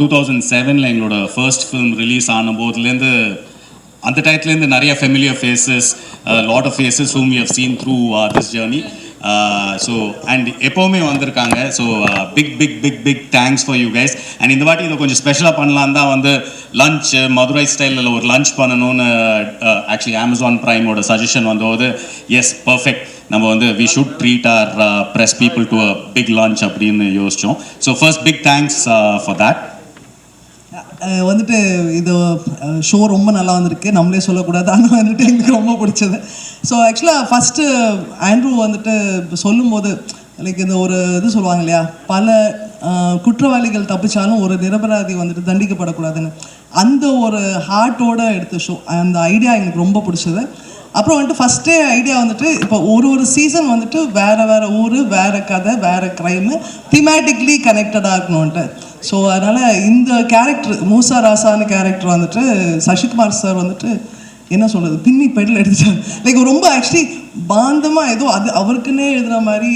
2007 எங்களோட first film release ஆன போதுலேருந்து அந்த டயத்துலேருந்து நிறைய familiar faces, lot of faces whom we have seen through this journey. So and எப்போவுமே வந்திருக்காங்க. So big thanks for you guys. And இந்த வாட்டி இதை கொஞ்சம் ஸ்பெஷலாக பண்ணலாம் தான் வந்து லஞ்ச் மதுரை ஸ்டைலில் ஒரு லஞ்ச் பண்ணணும்னு ஆக்சுவலி அமேசான் ப்ரைமோட சஜஷன் வந்தபோது எஸ் பர்ஃபெக்ட், நம்ம வந்து we should treat our press people to a big launch அப்படின்னு யோசித்தோம். So first big thanks for that. வந்துட்டு இது ஷோ ரொம்ப நல்லா வந்திருக்கு, நம்மளே சொல்லக்கூடாது, ஆனால் வந்துட்டு எங்களுக்கு ரொம்ப பிடிச்சது. ஸோ ஆக்சுவலாக ஃபஸ்ட்டு ஆண்ட்ரூ வந்துட்டு சொல்லும்போது லைக் இந்த ஒரு இது சொல்லுவாங்க இல்லையா, பல குற்றவாளிகள் தப்பிச்சாலும் ஒரு நிரபராதி வந்துட்டு தண்டிக்கப்படக்கூடாதுன்னு, அந்த ஒரு ஹார்ட்டோடு எடுத்த ஷோ. அந்த ஐடியா எங்களுக்கு ரொம்ப பிடிச்சது. அப்புறம் வந்துட்டு ஃபஸ்ட்டே ஐடியா வந்துட்டு இப்போ ஒரு சீசன் வந்துட்டு வேறு ஊர், வேறு கதை, வேறு க்ரைமு, தீமேட்டிக்லி கனெக்டடாக இருக்கணும்ன்ட்டு. ஸோ அதனால் இந்த கேரக்டர் மூசா ராசான கேரக்டர் வந்துட்டு சசிகுமார் சார் வந்துட்டு என்ன சொல்கிறது, பின்னி பெடல் எடுத்துட்டார். லைக் ரொம்ப ஆக்சுவலி பாந்தமாக ஏதோ அது அவருக்குன்னே எழுதுகிற மாதிரி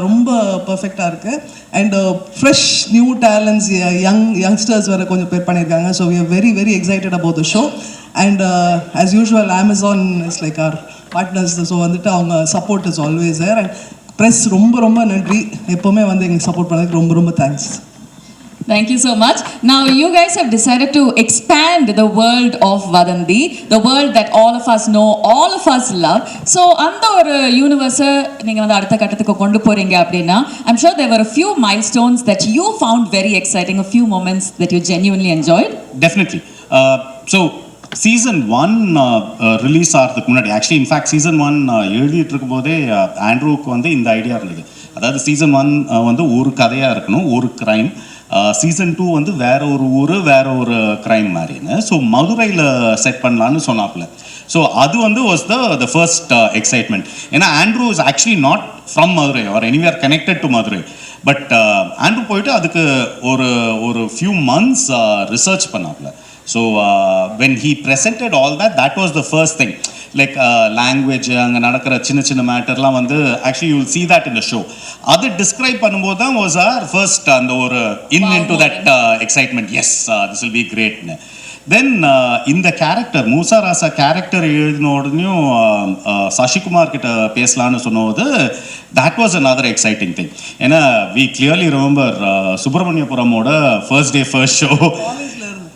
ரொம்ப பர்ஃபெக்டாக இருக்குது. And fresh new talents, youngsters வேறு கொஞ்சம் பேர் பண்ணியிருக்காங்க. So we are very excited about the show. And as usual Amazon is like our partners. So வந்துட்டு அவங்க support is always there. And press ரொம்ப நன்றி, எப்போவுமே வந்து எங்களுக்கு சப்போர்ட் பண்ணதுக்கு ரொம்ப thanks. Thank you so much. Now you guys have decided to expand the world of Vadanthi, the world that all of us know, all of us love. So அந்த ஒரு யூனிவர்ஸை நீங்கள் வந்து அடுத்த கட்டத்துக்கு கொண்டு போகிறீங்க அப்படின்னா, I'm sure there were a few milestones that you found very exciting, a few moments that you genuinely enjoyed. Definitely. So season 1 release ஆகிறதுக்கு முன்னாடி ஆக்சுவலி இன்ஃபேக்ட் சீசன் 1 எழுதிட்டு இருக்கும் போதே ஆண்ட்ரூவுக்கு வந்து இந்த ஐடியா இருந்தது. அதாவது சீசன் 1 வந்து ஒரு கதையாக இருக்கணும், ஒரு க்ரைம். சீசன் 2 வந்து வேற ஒரு ஊர், வேற ஒரு க்ரைம் மாதிரின்னு. ஸோ மதுரையில் செட் பண்ணலான்னு சொன்னாப்புல. ஸோ அது வந்து வாஸ் த ஃபர்ஸ்ட் எக்ஸைட்மெண்ட். ஏன்னா Andrew is actually not from Madurai or anywhere connected to Madurai. But Andrew போயிட்டு அதுக்கு ஒரு ஃபியூ மந்த்ஸ் ரிசர்ச் பண்ணாப்புல. So when he presented all that was the first thing. Like language, அங்கே நடக்கிற சின்ன மேட்டர்லாம் வந்து actually you will see that in the show. அது டிஸ்கிரைப் பண்ணும்போது தான் வாஸ் ஆர் ஃபர்ஸ்ட் அந்த ஒரு into that excitement. Yes this will B கிரேட்னு. தென் இந்த கேரக்டர் மூசா ராசா கேரக்டர் எழுதின உடனேயும் சசிகுமார் கிட்ட பேசலான்னு சொன்னபோது that was another exciting thing. ஏன்னா we clearly remember சுப்பிரமணியபுரமோட ஃபர்ஸ்ட் டே ஃபர்ஸ்ட் ஷோ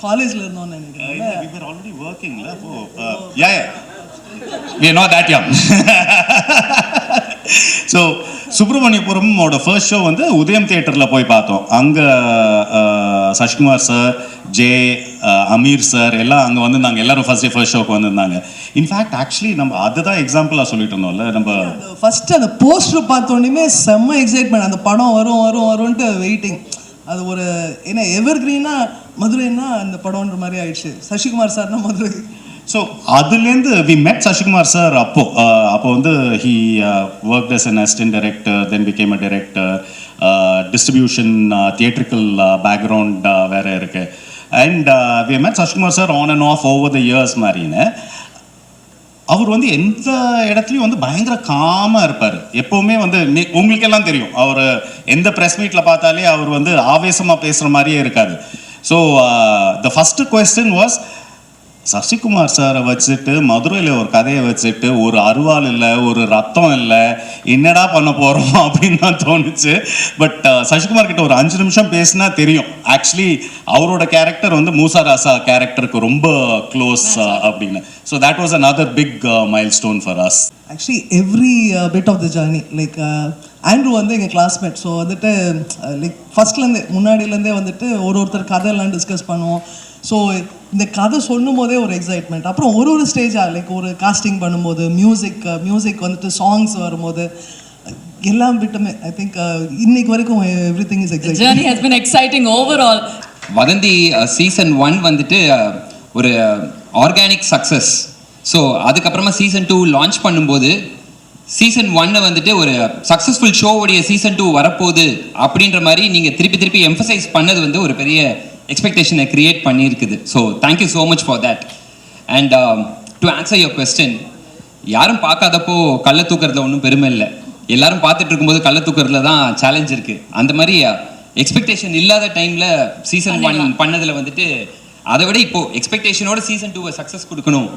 காலேஜில் இருந்தோம்னு நினைக்கிறேன். we were already working la. Yeah we are not that young. So சுப்பிரமணியபுரமோட ஃபர்ஸ்ட் ஷோ வந்து உதயம் தியேட்டரில் போய் பார்த்தோம். அங்கே சசிகுமார் சார், அமீர் சார் எல்லாம் அங்கே வந்திருந்தாங்க. எல்லாரும் ஃபர்ஸ்ட் ஷோக்கு வந்திருந்தாங்க. இன்ஃபேக்ட் ஆக்சுவலி நம்ம அதுதான் எக்ஸாம்பிளாக சொல்லிட்டு இருந்தோம்ல. நம்ம ஃபர்ஸ்ட் அந்த போஸ்டர் பார்த்தோன்னே செம்ம எக்ஸைட்மெண்ட், அந்த படம் வரும்ன்ட்டு வெயிட்டிங். அது ஒரு என்ன எவர் கிரீனாக மதுரைன்னா அந்த படம்ன்ற மாதிரி ஆயிடுச்சு. சசிகுமார் சார்னா மதுரை. ஸோ அதுலேருந்து வி மெட் சசிகுமார் சார். அப்போ வந்து he worked as an assistant director, then became a director, distribution, theatrical background வேறு இருக்குது. And we met Sasikumar sir on and off over the years மாதிரின்னு. அவர் வந்து எந்த இடத்துலையும் வந்து பயங்கர காமாக இருப்பார். எப்போவுமே வந்து உங்களுக்கெல்லாம் தெரியும், அவர் எந்த ப்ரெஸ் மீட்டில் பார்த்தாலே அவர் வந்து ஆவேசமாக பேசுகிற மாதிரியே இருக்காது. So the first question was, Sasikumar சாரை வச்சுட்டு மதுரையில் ஒரு கதையை வச்சுட்டு ஒரு அருவாள் இல்லை, ஒரு ரத்தம் இல்லை, என்னடா பண்ண போகிறோம் அப்படின்னு தான் தோணுச்சு. பட் சசிகுமார் கிட்ட ஒரு 5 நிமிஷம் பேசினா தெரியும் ஆக்சுவலி அவரோட கேரக்டர் வந்து மூசா ராசா கேரக்டருக்கு ரொம்ப க்ளோஸ் அப்படின்னு. So that was another big milestone for us. Actually every bit of the journey like Andrew வந்து எங்கள் கிளாஸ்மேட். ஸோ வந்துட்டு லைக் ஃபஸ்ட்லேருந்தே முன்னாடியிலேருந்தே வந்துட்டு ஒருத்தர் கதையெல்லாம் டிஸ்கஸ் பண்ணுவோம். ஸோ இந்த கதை சொல்லும் போதே ஒரு எக்ஸைட்மெண்ட். அப்புறம் ஒரு ஸ்டேஜாக லைக் ஒரு காஸ்டிங் பண்ணும்போது மியூசிக் வந்துட்டு சாங்ஸ் வரும்போது எல்லாம் விட்டுமே ஐ திங்க் இன்னைக்கு வரைக்கும் everything is exciting. Journey has been exciting overall. வதந்தி சீசன் 1 வந்துட்டு ஒரு ஆர்கானிக் சக்ஸஸ். ஸோ அதுக்கப்புறமா சீசன் 2 லான்ச் பண்ணும்போது சீசன் 1 வந்துட்டு ஒரு சக்ஸஸ்ஃபுல் ஷோவுடைய சீசன் 2 வரப்போகுது அப்படின்ற மாதிரி நீங்கள் திருப்பி எம்ஃபசைஸ் பண்ணது வந்து ஒரு பெரிய எக்ஸ்பெக்டேஷனை கிரியேட் பண்ணியிருக்குது. So thank you so much for that. And to answer your question, யாரும் பார்க்காதப்போ கள்ள தூக்கிறதுல ஒன்றும் பெருமை இல்லை, எல்லாரும் பார்த்துட்டு இருக்கும்போது கள்ள தூக்கிறதுல தான் சேலஞ்ச் இருக்குது. அந்த மாதிரி எக்ஸ்பெக்டேஷன் இல்லாத டைம்ல சீசன் 1 பண்ணதுல வந்துட்டு அதை விட இப்போ எக்ஸ்பெக்டேஷனோட சீசன் 2 சக்ஸஸ் கொடுக்கணும்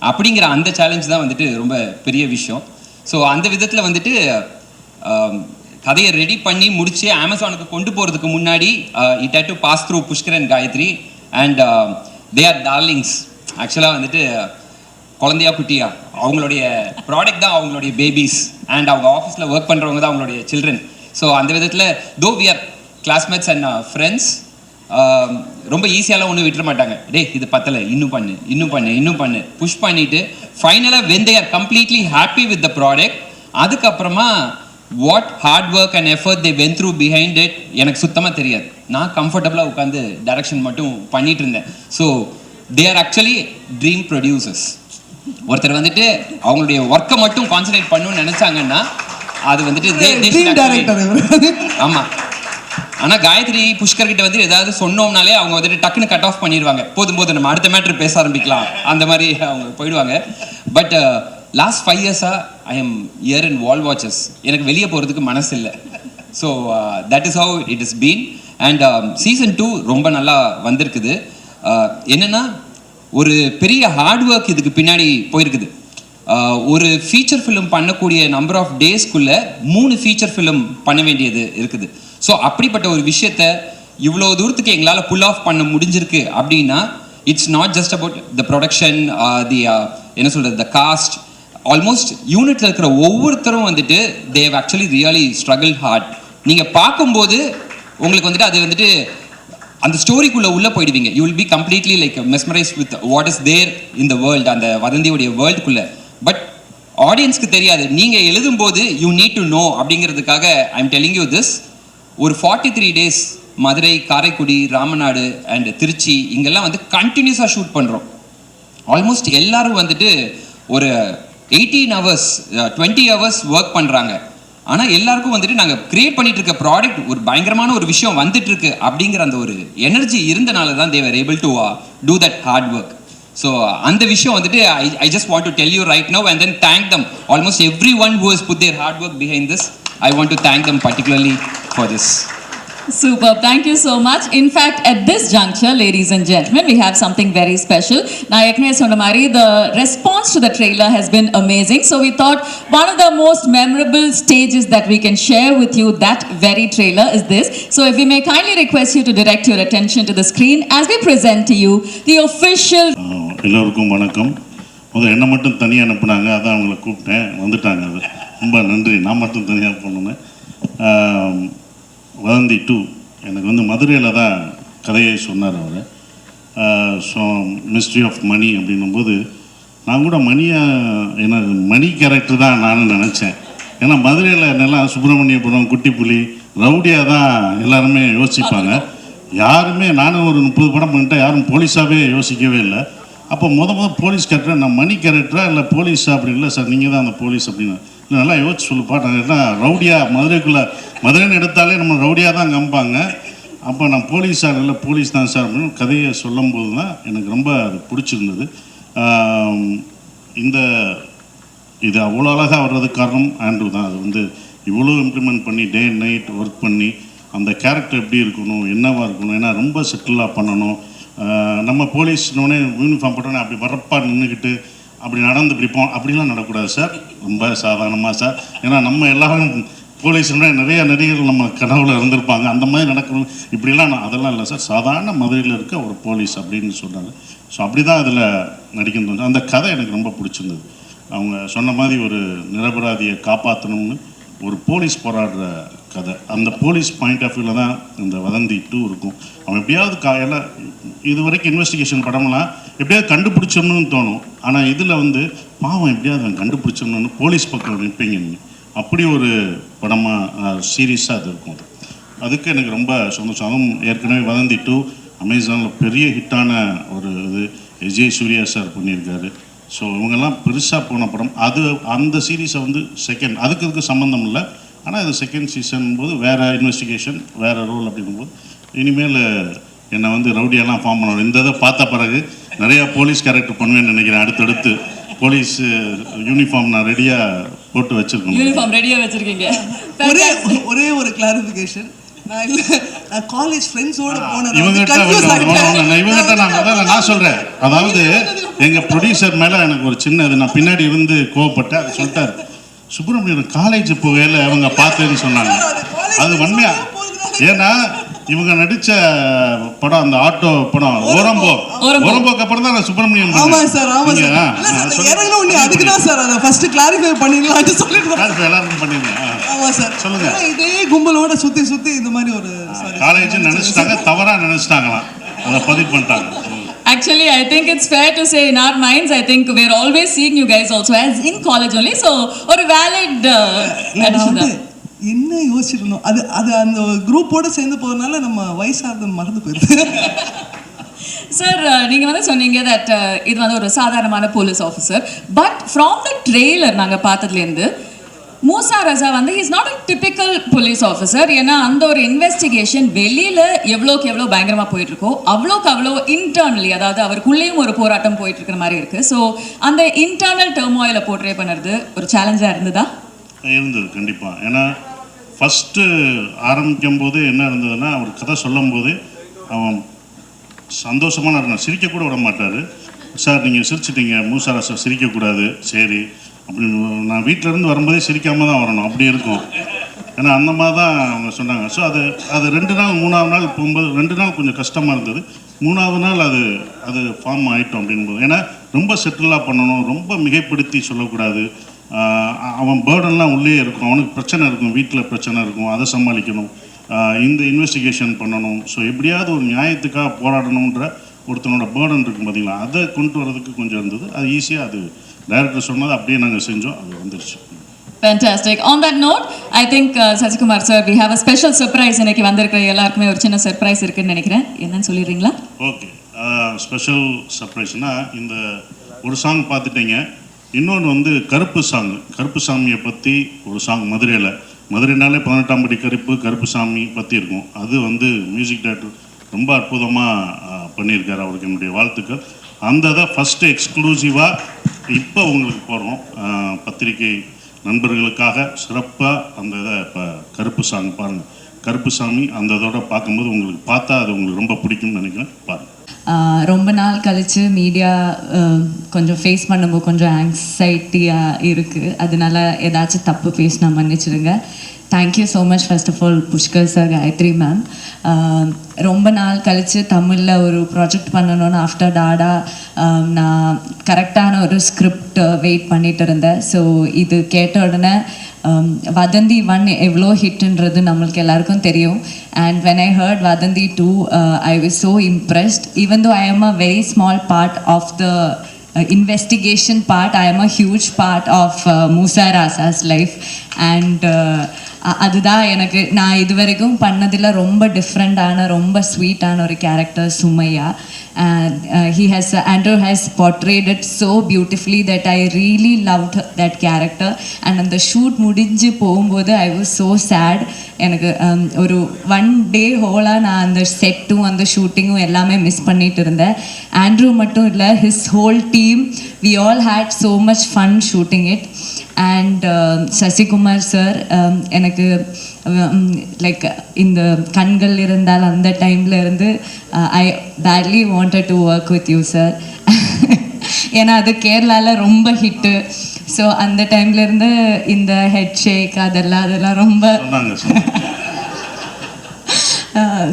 அப்படிங்கிற அந்த சேலஞ்ச் தான் வந்துட்டு ரொம்ப பெரிய விஷயம். ஸோ அந்த விதத்தில் வந்துட்டு கதையை ரெடி பண்ணி முடிச்சு அமேசானுக்கு கொண்டு போகிறதுக்கு முன்னாடி it had to pass through Pushkar and Gayathri and they are darlings. ஆக்சுவலாக வந்துட்டு குழந்தையா குட்டியா அவங்களுடைய ப்ராடக்ட் தான் அவங்களுடைய பேபிஸ் அண்ட் அவங்க ஆஃபீஸில் ஒர்க் பண்ணுறவங்க தான் அவங்களுடைய சில்ட்ரன். ஸோ அந்த விதத்தில் though we are classmates and friends ரொம்ப ஈஸியாலாம் ஒன்றும் விட்டுற மாட்டாங்க. டே இது பத்தலை, இன்னும் பண்ணு புஷ் பண்ணிட்டு ஃபைனலாக when they are completely happy with the product அதுக்கப்புறமா what hard work and effort they went through behind it எனக்கு சுத்தமாக தெரியாது. நான் கம்ஃபர்டபுளாக உட்காந்து டைரக்ஷன் மட்டும் பண்ணிட்டு இருந்தேன். So they are actually dream producers. ஒருத்தர் வந்துட்டு அவங்களுடைய ஒர்க்கை மட்டும் கான்சன்ட்ரேட் பண்ணணும்னு நினைச்சாங்கன்னா அது வந்துட்டு ஆமாம். ஆனால் காயத்ரி புஷ்கர் கிட்ட வந்து ஏதாவது சொன்னோம்னாலே அவங்க வந்துட்டு டக்குன்னு கட் ஆஃப் பண்ணிடுவாங்க. போதும் நம்ம அடுத்த மேட்ரு பேச ஆரம்பிக்கலாம் அந்த மாதிரி அவங்க போயிடுவாங்க. பட் லாஸ்ட் 5 இயர்ஸாக I am year in wall watches. எனக்கு வெளியே போகிறதுக்கு மனசு இல்லை. So that is how it is been. And season 2 ரொம்ப நல்லா வந்திருக்குது. என்னென்னா ஒரு பெரிய ஹார்ட் ஒர்க் இதுக்கு பின்னாடி போயிருக்குது. ஒரு ஃபீச்சர் ஃபிலிம் பண்ணக்கூடிய நம்பர் ஆஃப் டேஸ்க்குள்ளே 3 ஃபீச்சர் ஃபிலிம் பண்ண வேண்டியது இருக்குது. ஸோ அப்படிப்பட்ட ஒரு விஷயத்த இவ்வளோ தூரத்துக்கு எங்களால் புல் ஆஃப் பண்ண முடிஞ்சிருக்கு அப்படின்னா it's not just about the production the என்ன சொல்கிறது த காஸ்ட். ஆல்மோஸ்ட் யூனிட்டில் இருக்கிற ஒவ்வொருத்தரும் வந்துட்டு they how actually really struggle hard. நீங்கள் பார்க்கும்போது உங்களுக்கு வந்துட்டு அது வந்துட்டு அந்த ஸ்டோரிக்குள்ளே உள்ளே போயிடுவீங்க. You will be completely like mesmerise with what is there in the world, அந்த வதந்தியுடைய வேர்ல்டுக்குள்ளே. பட் ஆடியன்ஸ்க்கு தெரியாது. நீங்கள் எழுதும்போது யூ நீட் டு நோ அப்படிங்கிறதுக்காக I am telling you this. ஒரு 43 டேஸ் மதுரை, காரைக்குடி, ராமநாடு அண்ட் திருச்சி இங்கெல்லாம் வந்து கண்டினியூஸாக ஷூட் பண்ணுறோம். ஆல்மோஸ்ட் எல்லாரும் வந்துட்டு ஒரு 18 hours 20 hours ஒர்க் பண்ணுறாங்க. ஆனால் எல்லாருக்கும் வந்துட்டு நாங்கள் கிரியேட் பண்ணிட்டு இருக்க ப்ராடக்ட் ஒரு பயங்கரமான ஒரு விஷயம் வந்துட்டு இருக்கு அப்படிங்கிற அந்த ஒரு எனர்ஜி இருந்தனால தான் they were able to do that hard work. So அந்த விஷயம் வந்துட்டு I just want to tell you right now and then thank them. Almost everyone who has put their hard work behind this, I want to thank them particularly for this. Superb. Thank you so much. In fact, at this juncture, ladies and gentlemen, we have something very special. Now, the response to the trailer has been amazing. So we thought one of the most memorable stages that we can share with you, that very trailer, is this. So if we may kindly request you to direct your attention to the screen as we present to you the official... எல்லோருக்கும் வணக்கம். முதல்ல என்னை மட்டும் தனியாக அனுப்புனாங்க, அதான் அவங்கள கூப்பிட்டேன், வந்துட்டாங்க. அது ரொம்ப நன்றி. நான் மட்டும் தனியாக போனேன். வதந்தி 2 எனக்கு வந்து மதுரையில் தான் கதையை சொன்னார் அவர். ஸோ மிஸ்ட்ரி ஆஃப் மணி அப்படின்னும்போது நான் கூட ஏன்னா மணி கேரக்டர் தான் நான் நினச்சேன். ஏன்னா மதுரையில் என்னெல்லாம் சுப்பிரமணியபுரம், குட்டிப்புலி, ரவுடியாக தான் எல்லாருமே யோசிப்பாங்க. யாருமே நானும் ஒரு 30 படம் பண்ணிட்டேன், யாரும் போலீஸாகவே யோசிக்கவே இல்லை. அப்போ முதல் போலீஸ் கேரக்டர் நான் மணி கேரக்டரா இல்லை போலீஸா அப்படி இல்லை சார், நீங்கள் தான் அந்த போலீஸ் அப்படின்னு. இல்லை நல்லா யோசிச்சு சொல்லுப்பா, நான் என்ன ரவுடியாக மதுரைன்னு எடுத்தாலே நம்ம ரவுடியாக தான் காமிப்பாங்க. அப்போ நான் போலீஸா இல்லை போலீஸ் தான் சார் அப்படின்னு கதையை சொல்லும்போது தான் எனக்கு ரொம்ப அது பிடிச்சிருந்தது. இது அவ்வளோ அழகாக வர்றதுக்கு காரணம் ஆண்ட்ரூ தான். அது வந்து இவ்வளோ இம்ப்ளிமெண்ட் பண்ணி டே அண்ட் நைட் ஒர்க் பண்ணி அந்த கேரக்டர் எப்படி இருக்கணும், என்னவாக இருக்கணும், ஏன்னா ரொம்ப செட்டிலாக பண்ணணும். நம்ம போலீஸ்னோடனே யூனிஃபார்ம் போட்டோன்னே அப்படி வரப்பாக நின்றுக்கிட்டு அப்படி நடந்து பிடிப்போம், அப்படிலாம் நடக்கூடாது சார். ரொம்ப சாதாரணமாக சார். ஏன்னா நம்ம எல்லாரும் போலீஸ்னா நிறைய நடிகர்கள் நம்ம கனவுல இருந்திருப்பாங்க, அந்த மாதிரி நடக்கணும், இப்படிலாம் அதெல்லாம் இல்லை சார், சாதாரண மதுரையில் இருக்க ஒரு போலீஸ் அப்படின்னு சொன்னாங்க. ஸோ அப்படி தான் அதில் நடிக்கணும். அந்த கதை எனக்கு ரொம்ப பிடிச்சிருந்தது. அவங்க சொன்ன மாதிரி ஒரு நிரபராதியை காப்பாற்றணும்னு ஒரு போலீஸ் போராடுற கதை. அந்த போலீஸ் பாயிண்ட் ஆஃப் வியூவில் தான் இந்த வதந்தி 2 இருக்கும். அவன் எப்படியாவது எல்லாம் இது வரைக்கும் இன்வெஸ்டிகேஷன் படம்லாம் எப்படியாவது கண்டுபிடிச்சோம்னு தோணும். ஆனால் இதில் வந்து பாவம் எப்படியாவது அவன் கண்டுபிடிச்சோம்னு போலீஸ் பக்கம் நிற்பீங்க. அப்படி ஒரு படமாக சீரியஸாக அது இருக்கும். அதுக்கு எனக்கு ரொம்ப சந்தோஷம். அதுவும் ஏற்கனவே வதந்தி 2 அமேசானில் பெரிய ஹிட்டான ஒரு இது விஜய் சூர்யா சார் பண்ணியிருக்காரு. ஸோ இவங்கெல்லாம் பெருசாக போன படம். அந்த சீரீஸை வந்து செகண்ட் அதுக்கு சம்மந்தம் இல்லை. ஆனால் இது செகண்ட் சீசன் போது வேறு இன்வெஸ்டிகேஷன், வேறு ரோல் அப்படிங்கும்போது இனிமேல் என்னை வந்து ரவுடியெல்லாம் ஃபார்ம் பண்ணணும். இந்த இதை பார்த்த பிறகு நிறையா போலீஸ் கேரக்டர் பண்ணுவேன்னு நினைக்கிறேன். அடுத்தடுத்து போலீஸ் யூனிஃபார்ம் நான் ரெடியாக போட்டு வச்சுருக்கேன். யூனிஃபார்ம் ரெடியாக வச்சுருக்கீங்க. ஒரே ஒரு கிளாரிஃபிகேஷன். நான் இல்லை, நான் காலேஜ் ஃப்ரெண்ட்ஸோட போனேன். இவங்ககிட்ட நான் சொல்றேன், அதாவது எங்க ப்ரொடியூசர் மேல எனக்கு ஒரு சின்ன இது, நான் பின்னாடி இருந்து கோவப்பட்டேன். அதை சொல்லிட்டாரு, சுப்பிரமணியன் காலேஜ் போகையில அவங்க பார்த்தேன்னு சொன்னாங்க. அது உண்மையா? ஏன்னா இவங்க நடிச்ச படம், அந்த ஆட்டோ படம் ஓரம்போக்கு அப்புறம் தான் நான் சுப்பிரமணியம். ஆமா சார், ஆமா சார். இறங்கணும் ஒண்ணு, அதுக்கு தான் சார் அதை ஃபர்ஸ்ட் கிளாரிஃபை பண்ணிடலாம்னு சொல்லிட்டு எல்லாருக்கும் பண்ணிருந்தேன். ஆமா சார், சொல்லுங்க. இதே கும்பலோட சுத்தி சுத்தி இந்த மாதிரி ஒரு காலேஜ் நினைச்சிட்டாங்க, தவறா நினைச்சிட்டாங்களாம், அதை பதிவு பண்ணிட்டாங்க. Actually, I think it's fair to say in our minds, I think we're always seeing you guys also as in college only. So, or a valid addition. என்ன யோசிச்சிருந்தோம், அது அது அந்த குரூப்போட சேர்ந்து போறதுனால நம்ம வயசாக மறந்து போயிடுது. சார், நீங்கள் வந்து சொன்னீங்க தட் இது வந்து ஒரு சாதாரணமான police officer. But from the trailer நாங்கள் பார்த்ததுலேருந்து மூசா ரசா வந்து is not a typical police officer. ஏன்னா அந்த ஒரு இன்வெஸ்டிகேஷன் வெளியில் எவ்வளோக்கு எவ்வளோ பயங்கரமாக போயிட்டுருக்கோ அவ்வளோக்கு அவ்வளோ இன்டர்னலி, அதாவது அவருக்குள்ளேயும் ஒரு போராட்டம் போயிட்டு இருக்கிற மாதிரி இருக்குது. ஸோ அந்த இன்டர்னல் டெர்மாயிலை போர்ட்ரே பண்ணுறது ஒரு சேலஞ்சாக இருந்ததா? இருந்தது கண்டிப்பாக. ஏன்னா ஃபஸ்ட்டு ஆரம்பிக்கும் போது என்ன இருந்ததுன்னா, அவர் கதை சொல்லும் போது அவன் சந்தோஷமான இருந்தான், சிரிக்கக்கூட விட மாட்டார். சார் நீங்கள் சிரிச்சிட்டீங்க, மூசாரா சார் சிரிக்கக்கூடாது, சரி அப்படின்னு. நான் வீட்டிலேருந்து வரும்போதே சிரிக்காமல் தான் வரணும், அப்படி இருக்கும். ஏன்னா அந்த மாதிரி தான் அவங்க சொன்னாங்க. ஸோ அது 2 நாள் 3ஆவது நாள் போகும்போது 2 நாள் கொஞ்சம் கஷ்டமாக இருந்தது. 3ஆவது நாள் அது ஃபார்ம் ஆகிட்டோம் அப்படின்போது, ஏன்னா ரொம்ப செட்டிலாக பண்ணணும், ரொம்ப மிகைப்படுத்தி சொல்லக்கூடாது. அவன் பேர்டன்லாம் உள்ளே இருக்கும், அவனுக்கு பிரச்சனை இருக்கும், வீட்டில் பிரச்சனை இருக்கும், அதை சமாளிக்கணும், இந்த இன்வெஸ்டிகேஷன் பண்ணணும். ஸோ எப்படியாவது ஒரு நியாயத்துக்காக போராடணுன்ற ஒருத்தனோட பேர்டன் இருக்கும் பார்த்தீங்களா, அதை கொண்டு வரதுக்கு கொஞ்சம் இருந்தது. அது ஈஸியாக, அது டைரக்டர் சொன்னது அப்படியே நாங்கள் செஞ்சோம், அது வந்துருச்சு. Fantastic. On that note, I think Sasikumar sir, we have a special surprise. இன்னைக்கு வந்திருக்கிற எல்லாருக்குமே ஒரு சின்ன சர்ப்ரைஸ் இருக்குன்னு நினைக்கிறேன். என்னன்னு சொல்லிடுறீங்களா? ஓகே, ஸ்பெஷல் சர்ப்ரைஸ்னால் இந்த ஒரு சாங் பார்த்துட்டீங்க. இன்னொன்று வந்து கருப்பு சாமியை பற்றி ஒரு சாங் மதுரைனாலே 18ஆம் படி கருப்பு சாமி பற்றி இருக்கும். அது வந்து மியூசிக் டைரக்டர் ரொம்ப அற்புதமாக பண்ணியிருக்காரு, அவருக்கு என்னுடைய வாழ்த்துக்கள். அந்த இதை ஃபஸ்ட்டு எக்ஸ்க்ளூசிவாக இப்போ உங்களுக்கு போகிறோம், பத்திரிகை நண்பர்களுக்காக சிறப்பாக அந்த இதை. இப்போ கருப்பு சாங் பாருங்கள், கருப்பு சாமி அந்த இதோட பார்க்கும்போது உங்களுக்கு பார்த்தா அது உங்களுக்கு ரொம்ப பிடிக்கும்னு நினைக்கிறேன், பாருங்கள். ரொம்ப நாள் கழித்து மீடியா கொஞ்சம் ஃபேஸ் பண்ணும்போது கொஞ்சம் ஆங்ஸைட்டியாக இருக்குது. அதனால ஏதாச்சும் தப்பு பேசினா மன்னிச்சிடுங்க. Thank you so much first of all Pushkar sir, Gayathri ma'am. ரொம்ப நாள் கழித்து தமிழில் ஒரு ப்ராஜெக்ட் பண்ணணும்னு ஆஃப்டர் டாடா நான் கரெக்டான ஒரு ஸ்கிரிப்ட் வெயிட் பண்ணிட்டு இருந்தேன். ஸோ இது கேட்ட உடனே வதந்தி 1 எவ்வளோ ஹிட்ன்றது நம்மளுக்கு எல்லாருக்கும் தெரியும். And when I heard Vadanthi 2, I was so impressed. Even though I am a very small part of the investigation part, I am a huge part of Musa Rasa's life. And அதுதான் எனக்கு நான் இது வரைக்கும் பண்ணதில் ரொம்ப டிஃப்ரெண்ட்டான ரொம்ப ஸ்வீட்டான ஒரு கேரக்டர் சுமையா. Andrew has portrayed it so beautifully that I really loved that character. And அந்த ஷூட் முடிஞ்சு போகும்போது I was so sad. எனக்கு ஒரு 1 day ஹோலாக நான் அந்த செட்டும் அந்த ஷூட்டிங்கும் எல்லாமே மிஸ் பண்ணிட்டு இருந்தேன். ஆண்ட்ரூ மட்டும் இல்லை, his whole team, we all had so much fun shooting it. And Sasikumar sir, எனக்கு லைக் இந்த கண்கள் இருந்தால் அந்த டைமில் இருந்து ஐ badly wanted to work with you sir. ஏன்னா அது கேரளாவில் ரொம்ப ஹிட்டு. ஸோ அந்த டைம்லேருந்து இந்த ஹெட் ஷேக் அதெல்லாம் ரொம்ப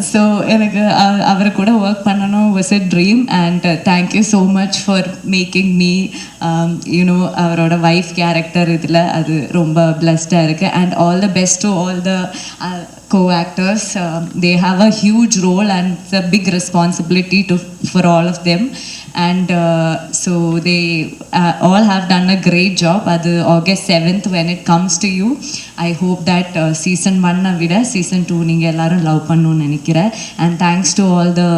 ஸோ எனக்கு அவர் கூட ஒர்க் பண்ணணும் was a dream. And thank you so much for making me you know அவரோட ஒய்ஃப் கேரக்டர் இதில் அது ரொம்ப பிளஸ்டாக இருக்குது. And all the best to all the co-actors. They have a huge role and it's a big responsibility for all of them. And so they all have done a great job. At August 7th when it comes to you, I hope that season 1 vida season 2 ninga ellarum love pannonu nenikira. And thanks to all the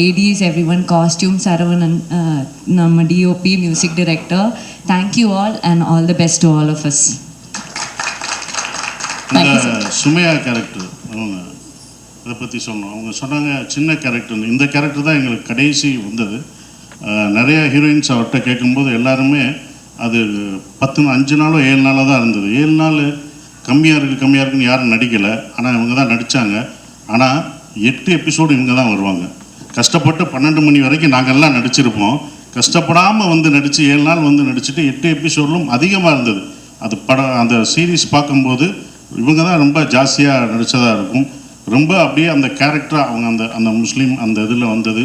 ADs, everyone, costume Saravan and nama DOP, music director. Thank you all and all the best to all of us. இந்த சுமையா character அவங்க அதை பற்றி சொன்னோம். அவங்க சொன்னாங்க சின்ன character, இந்த character தான் எங்களுக்கு கடைசி வந்தது. நிறைய ஹீரோயின்ஸ் அவர்கிட்ட கேட்கும்போது எல்லாருமே அது 5 நாளோ 7 நாளோ தான் இருந்தது. 7 நாள் கம்மியாக இருக்குன்னு யாரும் நடிக்கலை, ஆனால் இவங்க தான் நடித்தாங்க. ஆனால் 8 எபிசோடு இவங்க தான் வருவாங்க. கஷ்டப்பட்டு 12 மணி வரைக்கும் நாங்கள்லாம் நடிச்சிருப்போம். கஷ்டப்படாமல் வந்து நடித்து 7 நாள் வந்து நடிச்சுட்டு 8 எபிசோட்லும் அதிகமாக இருந்தது. அது அந்த சீரீஸ் பார்க்கும்போது இவங்க தான் ரொம்ப ஜாஸ்தியாக நடித்ததாக இருக்கும். ரொம்ப அப்படியே அந்த கேரக்டராக அவங்க அந்த முஸ்லீம் அந்த இதில் வந்தது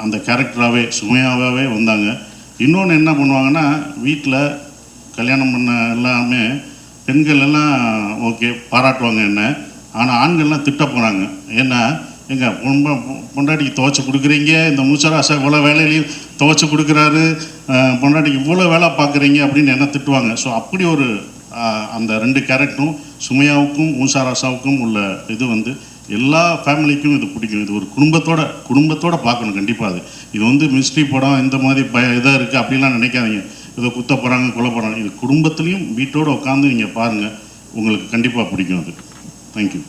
அந்த கேரக்டராகவே சுமையாகவே வந்தாங்க. இன்னொன்று என்ன பண்ணுவாங்கன்னா, வீட்டில் கல்யாணம் பண்ண எல்லாமே பெண்கள் எல்லாம் ஓகே பாராட்டுவாங்க என்ன, ஆனால் ஆண்கள்லாம் திட்ட போகிறாங்க. ஏன்னா எங்கள் பொண்டாட்டிக்கு துவைச்சி கொடுக்குறீங்க, இந்த மூச்சராசா இவ்வளோ வேலையிலையும் துவைச்சி கொடுக்குறாரு, பொண்டாட்டிக்கு இவ்வளோ வேலை பார்க்குறீங்க அப்படின்னு என்ன திட்டுவாங்க. ஸோ அப்படி ஒரு அந்த 2 கேரக்டரும் சுமையாவுக்கும் மூசாராசாவுக்கும் உள்ள இது வந்து எல்லா ஃபேமிலிக்கும் இது பிடிக்கும். இது ஒரு குடும்பத்தோட பார்க்கணும் கண்டிப்பாக. இது வந்து மிஸ்ட்ரி படம் இந்த மாதிரி இதாக இருக்குது அப்படிலாம் நினைக்காதீங்க. ஏதோ குத்த போகிறாங்க கொல்ல போகிறாங்க. இது குடும்பத்துலேயும் வீட்டோடு உட்காந்து நீங்கள் பாருங்கள், உங்களுக்கு கண்டிப்பாக பிடிக்கும் அது. Thank you.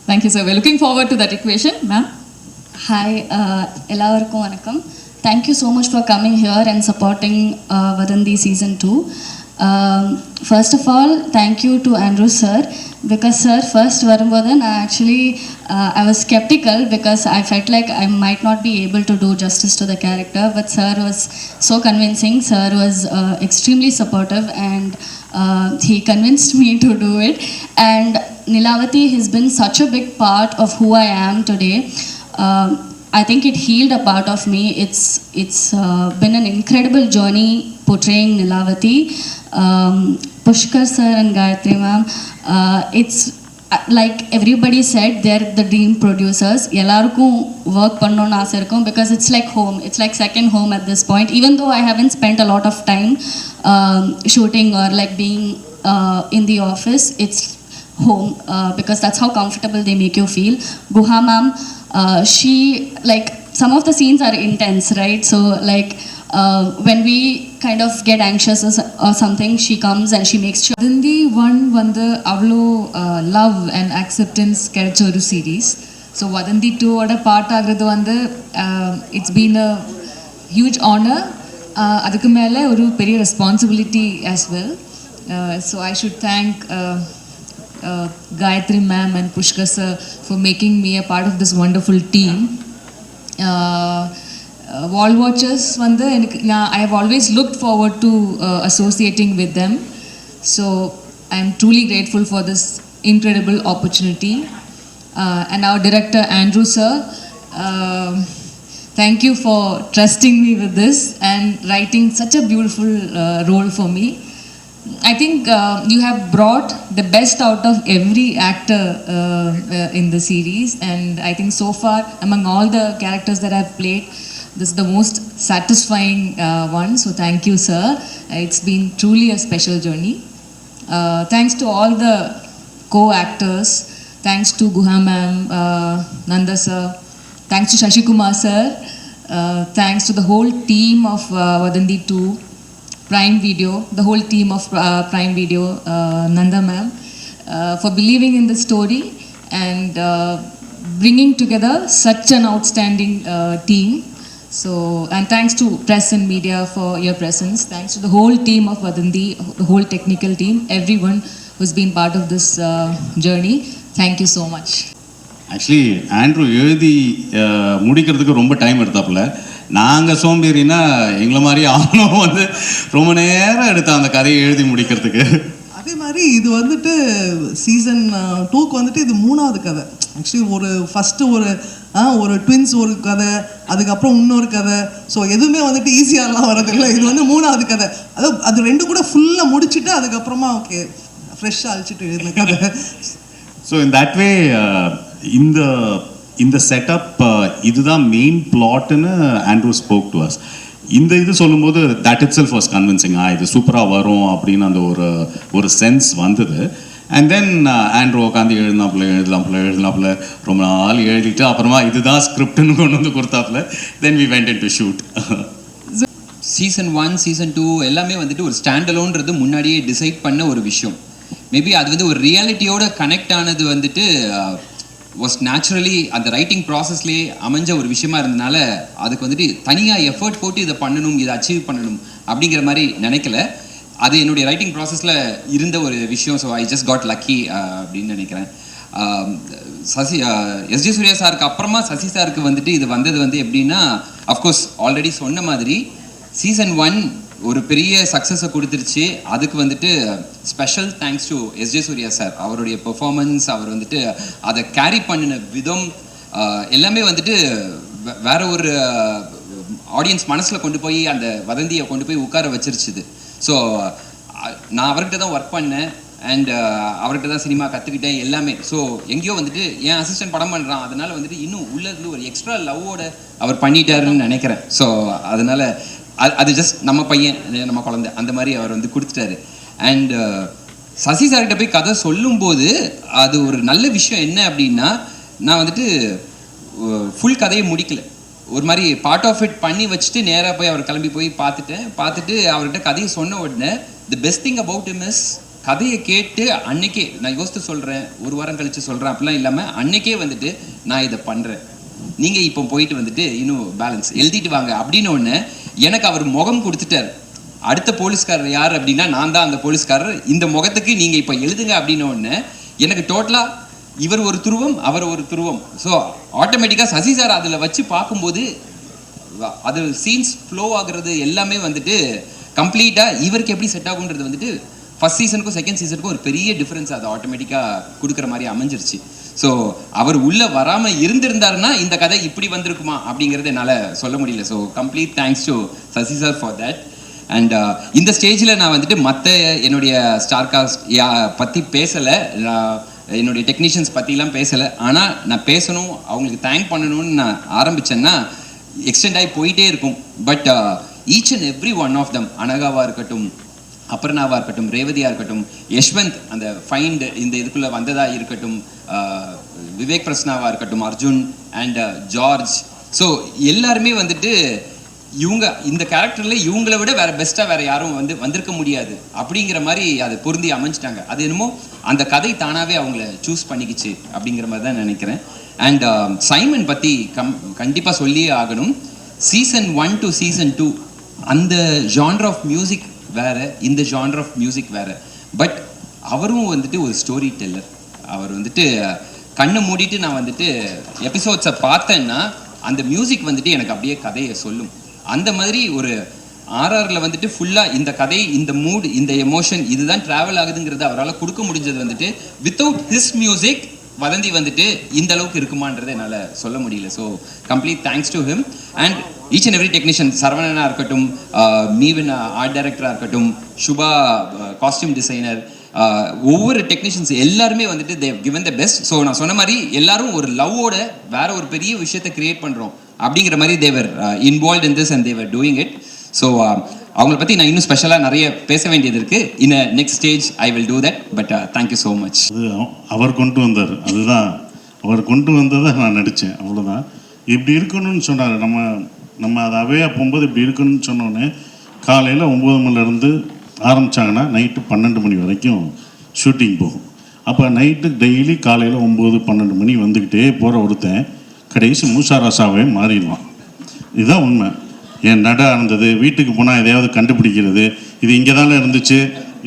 Thank you, sir. We're looking forward to that equation. Ma'am? Hi, எல்லாருக்கும் வணக்கம். Thank you so much for coming here and supporting Vadandi Season 2. First of all, thank you to Andrew sir, because sir first வரும்போது நான் actually I was skeptical because I felt like I might not be able to do justice to the character, but sir was so convincing. Sir was extremely supportive and he convinced me to do it. And Nilavati has been such a big part of who I am today. I think it healed a part of me. It's been an incredible journey portraying Nilavati. Pushkar sir and Gayatri ma'am, it's like everybody said, they're the dream producers. Ellarkum work pannonu aasai irukum because it's like home. It's like second home at this point. Even though I haven't spent a lot of time shooting or like being in the office, it's home because that's how comfortable they make you feel. Guha ma'am, she, like, some of the scenes are intense, right? So like when we kind of get anxious or something, she comes and she makes sure. Vadandi 1 வந்து அவ்வளோ love and acceptance கிடைச்ச ஒரு series. So Vadandi 2ஓட part ஆகிறது வந்து it's been a huge honour. அதுக்கு மேலே ஒரு பெரிய responsibility as well. So I should thank Gayatri ma'am and Pushkar sir for making me a part of this wonderful team. Wall Watchers வந்து எனக்கு I have always looked forward to associating with them. So I am truly grateful for this incredible opportunity. And our director Andrew sir, thank you for trusting me with this and writing such a beautiful role for me. I think you have brought the best out of every actor in the series, and I think so far among all the characters that I've played, this is the most satisfying one. So thank you sir. It's been truly a special journey. Thanks to all the co-actors. Thanks to Guha ma'am, Nanda sir. Thanks to Shashi Kumar sir. Thanks to the whole team of Vadandi 2, Prime Video, the whole team of Prime Video, Nanda ma'am, for believing in the story and bringing together such an outstanding team. So, and thanks to press and media for your presence. Thanks to the whole team of Vadandi, the whole technical team, everyone who's been part of this journey. Thank you so much. Actually Andrew எழுதி முடிக்கிறதுக்கு ரொம்ப time எடுத்தாப்புல. நாங்கள் சோம்பேறினா எங்களை மாதிரி அவனும் வந்து ரொம்ப நேரம் எடுத்தான் அந்த கதையை எழுதி முடிக்கிறதுக்கு. அதே மாதிரி இது வந்துட்டு சீசன் 2க்கு வந்துட்டு இது 3வது கதை. ஆக்சுவலி ஒரு ஃபஸ்ட்டு ஒரு ட்வின்ஸ் ஒரு கதை, அதுக்கப்புறம் இன்னொரு கதை. ஸோ எதுவுமே வந்துட்டு ஈஸியாகலாம் வரதில்லை. இது வந்து 3வது கதை. அது 2 கூட ஃபுல்லாக முடிச்சுட்டு அதுக்கப்புறமா ஓகே ஃப்ரெஷ்ஷாக அழிச்சிட்டு எழுதின கதை. ஸோ இன் தட் வே இந்த செட்டப் இதுதான் மெயின் பிளாட்னு ஆண்ட்ரூ ஸ்போக் டு அஸ். இந்த இது சொல்லும்போது that itself was convincing. இது சூப்பராக வரும் அப்படின்னு அந்த ஒரு சென்ஸ் வந்தது. அண்ட் தென் ஆண்ட்ரூ உட்காந்து எழுதலாம்ல ரொம்ப நாள் எழுதிட்டு அப்புறமா இதுதான் ஸ்கிரிப்ட்னு கொண்டு வந்து கொடுத்தாப்புல. Then we went into shoot. Season 1 season 2 எல்லாமே வந்துட்டு ஒரு ஸ்டாண்டலோன்றது முன்னாடியே டிசைட் பண்ண ஒரு விஷயம். மேபி அது வந்து ஒரு ரியாலிட்டியோட கனெக்ட் ஆனது வந்துட்டு வாஸ் நேச்சுரலி அந்த ரைட்டிங் ப்ராசஸ்லேயே அமைஞ்ச ஒரு விஷயமா இருந்தனால அதுக்கு வந்துட்டு தனியாக எஃபர்ட் போட்டு இதை பண்ணணும், இதை அச்சீவ் பண்ணணும் அப்படிங்கிற மாதிரி நினைக்கல. அது என்னுடைய ரைட்டிங் ப்ராசஸில் இருந்த ஒரு விஷயம். So I just got lucky அப்படின்னு நினைக்கிறேன். சசி எஸ்ஜே சூர்யா சாருக்கு அப்புறமா சசி சாருக்கு வந்துட்டு இது வந்தது வந்து எப்படின்னா, அஃப்கோர்ஸ் ஆல்ரெடி சொன்ன மாதிரி சீசன் 1 ஒரு பெரிய சக்ஸஸை கொடுத்துருச்சு. அதுக்கு வந்துட்டு special thanks to SJ Suryah sir. அவருடைய பெர்ஃபார்மன்ஸ், அவர் வந்துட்டு அதை கேரி பண்ணின விதம் எல்லாமே வந்துட்டு வேற ஒரு ஆடியன்ஸ் மனசில் கொண்டு போய் அந்த வதந்தியை கொண்டு போய் உட்கார வச்சிருச்சுது. ஸோ நான் அவர்கிட்ட தான் ஒர்க் பண்ணேன் அண்ட் அவர்கிட்ட தான் சினிமா கற்றுக்கிட்டேன் எல்லாமே. ஸோ எங்கேயோ வந்துட்டு என் அசிஸ்டன்ட் படம் பண்ணுறான், அதனால வந்துட்டு இன்னும் உள்ளேருந்து ஒரு எக்ஸ்ட்ரா லவ்வோட அவர் பண்ணிட்டாருன்னு நினைக்கிறேன். ஸோ அதனால அது ஜஸ்ட் நம்ம பையன், நம்ம குழந்தை, அந்த மாதிரி அவர் வந்து கொடுத்துட்டாரு. அண்ட் சசி சார்கிட்ட போய் கதை சொல்லும்போது அது ஒரு நல்ல விஷயம் என்ன அப்படின்னா, நான் வந்துட்டு ஃபுல் கதையை முடிக்கல, ஒரு மாதிரி பார்ட் ஆஃப் இட் பண்ணி வச்சுட்டு நேராக போய் அவர் கிளம்பி போய் பார்த்துட்டு அவர்கிட்ட கதையை சொன்ன உடனே the best thing about him is கதையை கேட்டு அன்னைக்கே நான் யோசித்து சொல்கிறேன், ஒரு வாரம் கழித்து சொல்கிறேன் அப்படிலாம் இல்லாமல் அன்னைக்கே வந்துட்டு நான் இதை பண்ணுறேன், நீங்கள் இப்போ போயிட்டு வந்துட்டு இன்னும் பேலன்ஸ் எழுதிட்டு வாங்க அப்படின்னு ஒன்று எனக்கு அவர் முகம் கொடுத்துட்டார். அடுத்த போலீஸ்காரர் யார் அப்படின்னா நான் தான் அந்த போலீஸ்காரர், இந்த முகத்துக்கு நீங்கள் இப்போ எழுதுங்க அப்படின்னு ஒன்று எனக்கு டோட்டலாக இவர் ஒரு துருவம் அவர் ஒரு துருவம். ஸோ ஆட்டோமேட்டிக்காக சசி சார் அதில் வச்சு பார்க்கும்போது அது சீன்ஸ் ஃப்ளோ ஆகுறது எல்லாமே வந்துட்டு கம்ப்ளீட்டாக இவருக்கு எப்படி செட் ஆகுன்றது வந்துட்டு ஃபர்ஸ்ட் சீசனுக்கும் செகண்ட் சீசனுக்கும் ஒரு பெரிய டிஃப்ரென்ஸ் அது ஆட்டோமேட்டிக்காக கொடுக்குற மாதிரி அமைஞ்சிருச்சு. ஸோ அவர் உள்ளே வராமல் இருந்திருந்தாருன்னா இந்த கதை இப்படி வந்திருக்குமா அப்படிங்கிறது என்னால் சொல்ல முடியல. So complete thanks to Sasi sir for that. And இந்த ஸ்டேஜில் நான் வந்துட்டு மற்ற என்னுடைய ஸ்டார் காஸ்ட் பற்றி பேசலை, என்னுடைய டெக்னீஷியன்ஸ் பற்றிலாம் பேசலை. ஆனால் நான் பேசணும், அவங்களுக்கு தேங்க் பண்ணணும்னு நான் ஆரம்பித்தேன்னா எக்ஸ்டெண்ட் ஆகி போயிட்டே இருக்கும். But each and every one of them, அனகாவாக இருக்கட்டும், அபர்ணாவாக இருக்கட்டும், ரேவதியாக இருக்கட்டும், யஷ்வந்த் அந்த ஃபைண்ட் இந்த இதுக்குள்ளே வந்ததாக இருக்கட்டும், விவேக் பிரஸ்னாவாக இருக்கட்டும், அர்ஜுன் அண்ட் ஜார்ஜ், ஸோ எல்லாருமே வந்துட்டு இவங்க இந்த கேரக்டரில் இவங்களை விட வேறு பெஸ்ட்டாக வேறு யாரும் வந்திருக்க முடியாது அப்படிங்கிற மாதிரி அது பொருந்தி அமைஞ்சிட்டாங்க. அது என்னமோ அந்த கதை தானாகவே அவங்கள சூஸ் பண்ணிக்கிச்சு அப்படிங்கிற மாதிரி தான் நினைக்கிறேன். அண்ட் சைமன் பற்றி கண்டிப்பாக சொல்லியே ஆகணும். சீசன் 1 to சீசன் 2 அந்த ஜான்ர் ஆஃப் மியூசிக் வேறு, இந்த ஜான்ர் ஆஃப் மியூசிக் வேறு. பட் அவரும் வந்துட்டு ஒரு ஸ்டோரி டெல்லர். அவர் வந்துட்டு கண்ணை மூடிட்டு நான் வந்துட்டு எபிசோட்ஸை பார்த்தேன்னா அந்த மியூசிக் வந்துட்டு எனக்கு அப்படியே கதையை சொல்லும். அந்த மாதிரி ஒரு ஆர்ஆரில் வந்துட்டு ஃபுல்லாக இந்த கதை, இந்த மூட், இந்த எமோஷன் இதுதான் ட்ராவல் ஆகுதுங்கிறது அவரால் கொடுக்க முடிஞ்சது வந்துட்டு வித்தவுட் ஹிஸ் மியூசிக் வதந்தி வந்துட்டு இந்த அளவுக்கு இருக்குமான்றதை என்னால் சொல்ல முடியல. So complete thanks to him and each and every technician, சரவணனாக இருக்கட்டும், மீவன் ஆர்ட் டைரக்டராக இருக்கட்டும், சுபா காஸ்டியூம் டிசைனர், ஒவ்வொரு டெக்னீஷியன்ஸ் எல்லாருமே வந்துட்டு they've given the best. So நான் சொன்ன மாதிரி எல்லாரும் ஒரு லவ்வோட வேற ஒரு பெரிய விஷயத்தை கிரியேட் பண்ணுறோம் அப்படிங்கிற மாதிரி they're involved in this and they're doing it. So அவங்கள பற்றி நான் இன்னும் ஸ்பெஷலாக நிறைய பேச வேண்டியது இருக்குது. In next stage I will do that. But thank you so much. அது அவர் கொண்டு வந்தார், அதுதான் அவர் கொண்டு வந்ததை நான் நடித்தேன், அவ்வளோதான். இப்படி இருக்கணும்னு சொன்னார். நம்ம அதை அவையாக போகும்போது இப்படி இருக்கணும்னு சொன்னோன்னே காலையில் 9 மணிலேருந்து ஆரம்பித்தாங்கன்னா நைட்டு 12 மணி வரைக்கும் ஷூட்டிங் போகும். அப்போ நைட்டு டெய்லி காலையில் 9-12 மணி வந்துக்கிட்டே போகிற ஒருத்தன் கடைசி மூசாராசாவே மாறிடுவான். இதுதான் உண்மை. என் நட இருந்தது, வீட்டுக்கு போனால் எதையாவது கண்டுபிடிக்கிறது, இது இங்கே தானே இருந்துச்சு,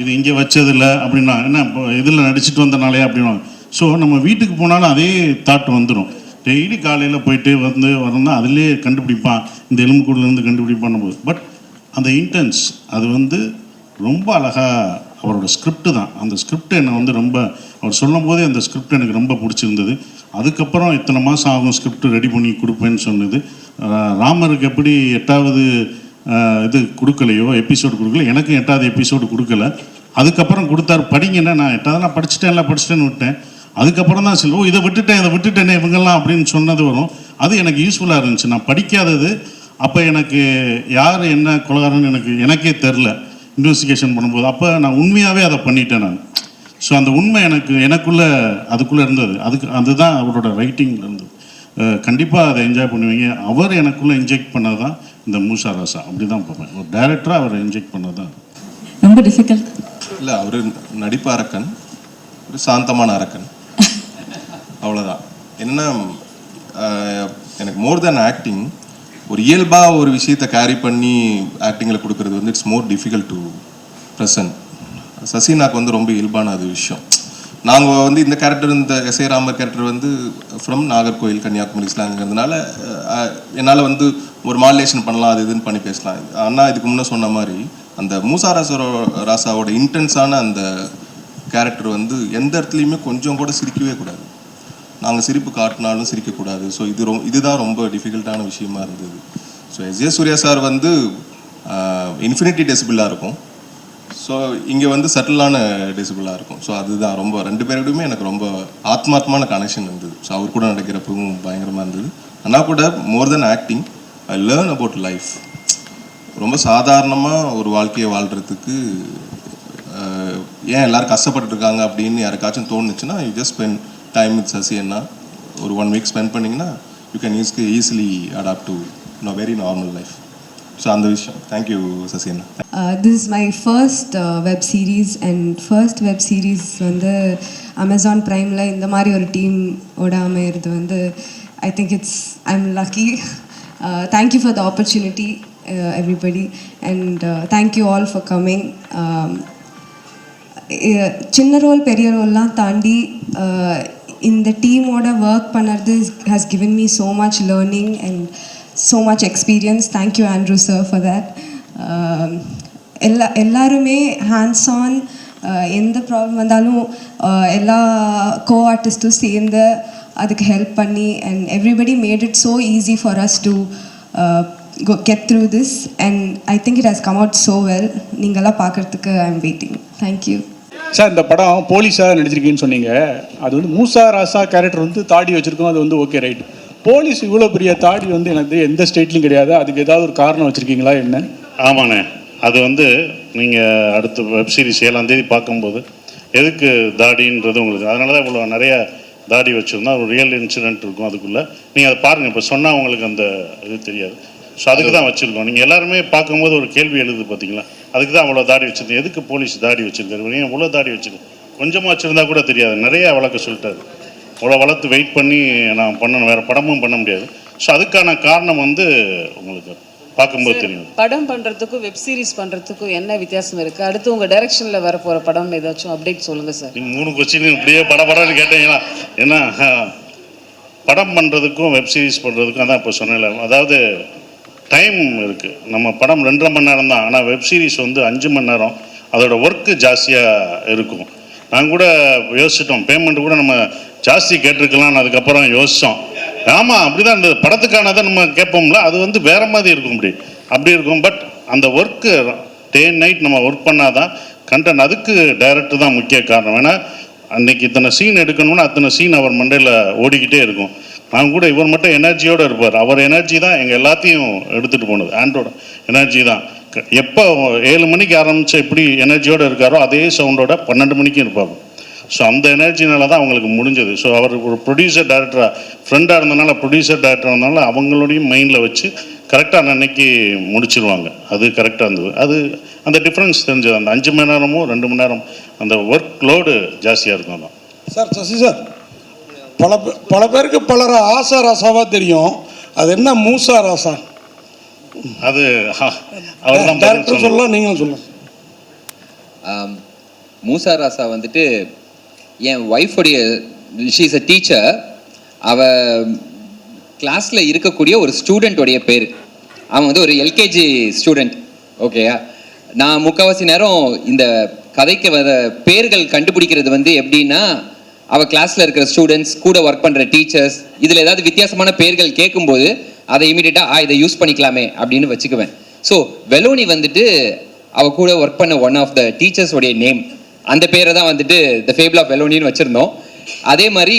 இது இங்கே வச்சதில்ல அப்படின்னா என்ன இப்போ இதில் நடிச்சுட்டு வந்தனாலே அப்படின்னா. ஸோ நம்ம வீட்டுக்கு போனாலும் அதே தாட் வந்துடும். டெய்லி காலையில் போயிட்டு வரணும்னா அதிலே கண்டுபிடிப்பான், இந்த எலும்புக்கூடலேருந்து கண்டுபிடிப்பான் போது. பட் அந்த இன்டென்ஸ் அது ரொம்ப அழகாக அவரோட ஸ்கிரிப்டு தான். அந்த ஸ்கிரிப்ட் என்னை ரொம்ப அவர் சொல்லும் போதே அந்த ஸ்கிரிப்ட் எனக்கு ரொம்ப பிடிச்சிருந்தது. அதுக்கப்புறம் இத்தனை மாதம் ஆகும் ஸ்கிரிப்ட் ரெடி பண்ணி கொடுப்பேன்னு சொன்னது. ராமருக்கு எப்படி 8வது இது கொடுக்கலையோ, எபிசோடு கொடுக்கல, எனக்கு 8வது எபிசோடு கொடுக்கல. அதுக்கப்புறம் கொடுத்தாரு, படிங்கன்னா நான் 8வது நான் படிச்சுட்டேன்னு விட்டேன். அதுக்கப்புறம் தான் சரி, இதை விட்டுட்டேனே இவங்கெல்லாம் அப்படின்னு சொன்னது வரும். அது எனக்கு யூஸ்ஃபுல்லாக இருந்துச்சு. நான் படிக்காதது அப்போ எனக்கு யார் என்ன கொலகாரன்னு எனக்கே தெரில இன்வெஸ்டிகேஷன் பண்ணும்போது. அப்போ நான் உண்மையாகவே அதை பண்ணிட்டேன் நான். ஸோ அந்த உண்மை அதுக்குள்ளே இருந்தது. அதுதான் அவரோட ரைட்டிங்கில் இருந்தது. கண்டிப்பாக அதை என்ஜாய் பண்ணுவீங்க. அவர் எனக்குள்ளே இன்ஜெக்ட் பண்ணது தான் இந்த மூசாராசா. அப்படி தான் பார்ப்பேன். ஒரு டைரக்டராக அவர் இன்ஜெக்ட் பண்ணது தான் ரொம்ப டிஃபிகல்ட். இல்லை, அவர் நடிப்பு அரக்கன், ஒரு சாந்தமான அரக்கன், அவ்வளோதான். என்னென்னா எனக்கு மோர் தேன் ஆக்டிங், ஒரு இயல்பாக ஒரு விஷயத்தை கேரி பண்ணி ஆக்டிங்கில் கொடுக்குறது it's more difficult to present. சசினாக்கு ரொம்ப இயல்பான அது விஷயம். நாங்கள் வந்து இந்த கேரக்டர், இந்த எஸ்.ஏ. ராமர் கேரக்டர் வந்து ஃப்ரம் நாகர்கோயில் கன்னியாகுமரி ஸ்லாங்கிறதுனால என்னால் வந்து ஒரு மாடுலேஷன் பண்ணலாம், அது இதுன்னு பண்ணி பேசலாம். அண்ணா இதுக்கு முன்னே சொன்ன மாதிரி அந்த மூசா ராசாவோட இன்டென்ஸான அந்த கேரக்டர் வந்து எந்த இடத்துலையுமே கொஞ்சம் கூட சிரிக்கவே கூடாது. நாங்கள் சிரிப்பு காட்டினாலும் சிரிக்கக்கூடாது. ஸோ இதுதான் ரொம்ப டிஃபிகல்ட்டான விஷயமா இருந்தது. So S J. சூர்யா சார் வந்து இன்ஃபினிட்டி டெசிபிளாக இருக்கும். ஸோ இங்கே வந்து சட்டிலான டெசிபிளாக இருக்கும். ஸோ அதுதான் ரொம்ப 2 பேரோடையுமே எனக்கு ரொம்ப ஆத்மார்த்தமான கனெக்ஷன் இருந்தது. ஸோ அவர் கூட நடக்கிறப்பவும் பயங்கரமாக இருந்தது. அண்ணா கூட more then acting I learn about life. ரொம்ப சாதாரணமாக ஒரு வாழ்க்கையை வாழ்கிறதுக்கு ஏன் எல்லோரும் கஷ்டப்பட்டு இருக்காங்க அப்படின்னு யாருக்காச்சும் தோணுச்சுன்னா you just spend time with Sasi அண்ணா. ஒரு 1 வீக் ஸ்பெண்ட் பண்ணிங்கன்னா you can easily adapt to very normal life. So அந்த விஷயம். தேங்க்யூ சசி அண்ணா. This is my first web series and first web series வந்து அமேசான் ப்ரைமில் இந்த மாதிரி ஒரு டீம் ஓட அமையிறது வந்து I think I'm lucky. Thank you for the opportunity everybody and thank you all for coming. சின்ன ரோல் பெரிய ரோல்லாம் தாண்டி இந்த டீமோட ஒர்க் பண்ணுறது has given me so much learning and so much experience. Thank you Andrew sir for that. எல்லாருமே hands on, எந்த problem வந்தாலும் எல்லா கோ ஆர்டிஸ்ட்டும் சேர்ந்து அதுக்கு ஹெல்ப் பண்ணி and everybody made it so easy for us to get through this and I think it has come out so well. நீங்கள்லாம் பார்க்குறதுக்கு I am waiting. Thank you sir. இந்த படம் போலீஸாக நடிச்சிருக்கீங்கன்னு சொன்னீங்க. அது வந்து மூசா ராசா கேரக்டர் வந்து தாடி வச்சுருக்கோம், அது வந்து ஓகே ரைட். போலீஸ் இவ்வளோ பெரிய தாடி வந்து எனக்கு எந்த ஸ்டேட்லையும் கிடையாது. அதுக்கு ஏதாவது ஒரு காரணம் வச்சுருக்கீங்களா என்ன? ஆமாண்ணே, அது வந்து நீங்கள் அடுத்த வெப் சீரிஸ் 7ஆம் தேதி பார்க்கும்போது எதுக்கு தாடின்றது உங்களுக்கு, அதனால தான் இவ்வளோ நிறைய தாடி வச்சுருந்தா ஒரு ரியல் இன்சிடென்ட் இருக்கும் அதுக்குள்ளே. நீங்கள் அதை பாருங்கள், இப்போ சொன்னால் உங்களுக்கு அந்த இது தெரியாது. ஸோ அதுக்கு தான் வச்சுருக்கோம். நீங்கள் எல்லாருமே பார்க்கும்போது ஒரு கேள்வி எழுது பார்த்தீங்களா, அதுக்கு தான் அவ்வளோ தாடி வச்சுருந்தேன். எதுக்கு போலீஸ் தாடி வச்சுருக்காரு, நீங்கள் இவ்வளோ தாடி வச்சுருக்கேன், கொஞ்சமாக வச்சுருந்தா கூட தெரியாது, நிறைய வளர்க்க சொல்லிட்டாரு. அவ்வளோ வளர்த்து வெயிட் பண்ணி நான் பண்ணணும், வேறு படமும் பண்ண முடியாது. ஸோ அதுக்கான காரணம் வந்து உங்களுக்கு பார்க்கும்போது தெரியும். படம் பண்ணுறதுக்கும் வெப் சீரிஸ் பண்ணுறதுக்கும் என்ன வித்தியாசம் இருக்குது? அடுத்து உங்கள் டைரக்ஷனில் வரப்போகிற படம் ஏதாச்சும் அப்டேட் சொல்லுங்கள் சார். நீங்கள் 3 கொஸ்டின் இப்படியே படம்னு கேட்டீங்களா? ஏன்னா படம் பண்ணுறதுக்கும் வெப் சீரிஸ் பண்ணுறதுக்கும் அதான் இப்போ சொன்னேன்ல, அதாவது டைம் இருக்குது. நம்ம படம் 2.5 மணி நேரம் தான், ஆனால் வெப் சீரிஸ் வந்து 5 மணி நேரம். அதோட ஒர்க்கு ஜாஸ்தியாக இருக்கும். நாங்கள் கூட யோசிச்சிட்டோம், பேமெண்ட் கூட நம்ம ஜாஸ்தி கேட்டிருக்கலாம்னு அதுக்கப்புறம் யோசித்தோம். ஆமாம், அப்படி தான் இந்த படத்துக்கானதை நம்ம கேட்போம்ல, அது வந்து வேறு மாதிரி இருக்கும், அப்படி இருக்கும். பட் அந்த ஒர்க்கு டே நைட் நம்ம ஒர்க் பண்ணால் தான் கண்டென்ட். அதுக்கு டைரக்டர் தான் முக்கிய காரணம். ஏன்னா அன்றைக்கி இத்தனை சீன் எடுக்கணும்னா அத்தனை சீன் அவர் மண்டையில் ஓடிக்கிட்டே இருக்கும். நான் கூட இவர் மட்டும் எனர்ஜியோடு இருப்பார். அவர் எனர்ஜி தான் எங்கள் எல்லாத்தையும் எடுத்துகிட்டு போனது. ஆண்ட்ரோட எனர்ஜி தான். எப்போ 7 மணிக்கு ஆரம்பித்த எப்படி எனர்ஜியோடு இருக்காரோ அதே சவுண்டோட 12 மணிக்கும் இருப்பாங்க. ஸோ அந்த எனர்ஜினால தான் அவங்களுக்கு முடிஞ்சது. ஸோ அவர் ஒரு ப்ரொடியூசர் டைரக்டராக ஃப்ரெண்டாக இருந்தனால, ப்ரொடியூசர் டைரக்டராக இருந்தனால அவங்களோடையும் மைண்டில் வச்சு கரெக்டாக அன்னைக்கு முடிச்சிருவாங்க. அது கரெக்டாக இருந்தது. அது அந்த டிஃப்ரென்ஸ் தெரிஞ்சது. அந்த 5 மணி நேரமும் 2 மணி நேரம் அந்த ஒர்க் லோடு ஜாஸ்தியாக இருக்கும். தான் சார் சசி சார், பல பேருக்கு பலர ஆசா ராசாவாக தெரியும். அது என்ன மூசா ராசா? அது அவர் தான் டேரக்டர் சொல்லலாம், நீங்களும் சொல்லலாம். மூசா ராசா வந்துட்டு என் ஒய்ஃபுடைய, ஷீ இஸ் அ டீச்சர். அவள் கிளாஸில் இருக்கக்கூடிய ஒரு ஸ்டூடெண்ட்டோடைய பேர். அவன் வந்து ஒரு எல்கேஜி ஸ்டூடெண்ட். ஓகேயா, நான் முக்கால்வாசி நேரம் இந்த கதைக்கு வர பேர்கள் கண்டுபிடிக்கிறது வந்து எப்படின்னா, அவள் கிளாஸில் இருக்கிற ஸ்டூடெண்ட்ஸ் கூட ஒர்க் பண்ணுற டீச்சர்ஸ் இதில் ஏதாவது வித்தியாசமான பேர்கள் கேட்கும்போது அதை இமீடியட்டாக இதை யூஸ் பண்ணிக்கலாமே அப்படின்னு வச்சுக்குவேன். ஸோ வெலோனி வந்துட்டு அவள் கூட ஒர்க் பண்ண ஒன் ஆஃப் த டீச்சர்ஸோடைய நேம். அந்த பேரை தான் வந்துட்டு த ஃபேபிள் ஆஃப் வெலோனின்னு வச்சுருந்தோம். அதே மாதிரி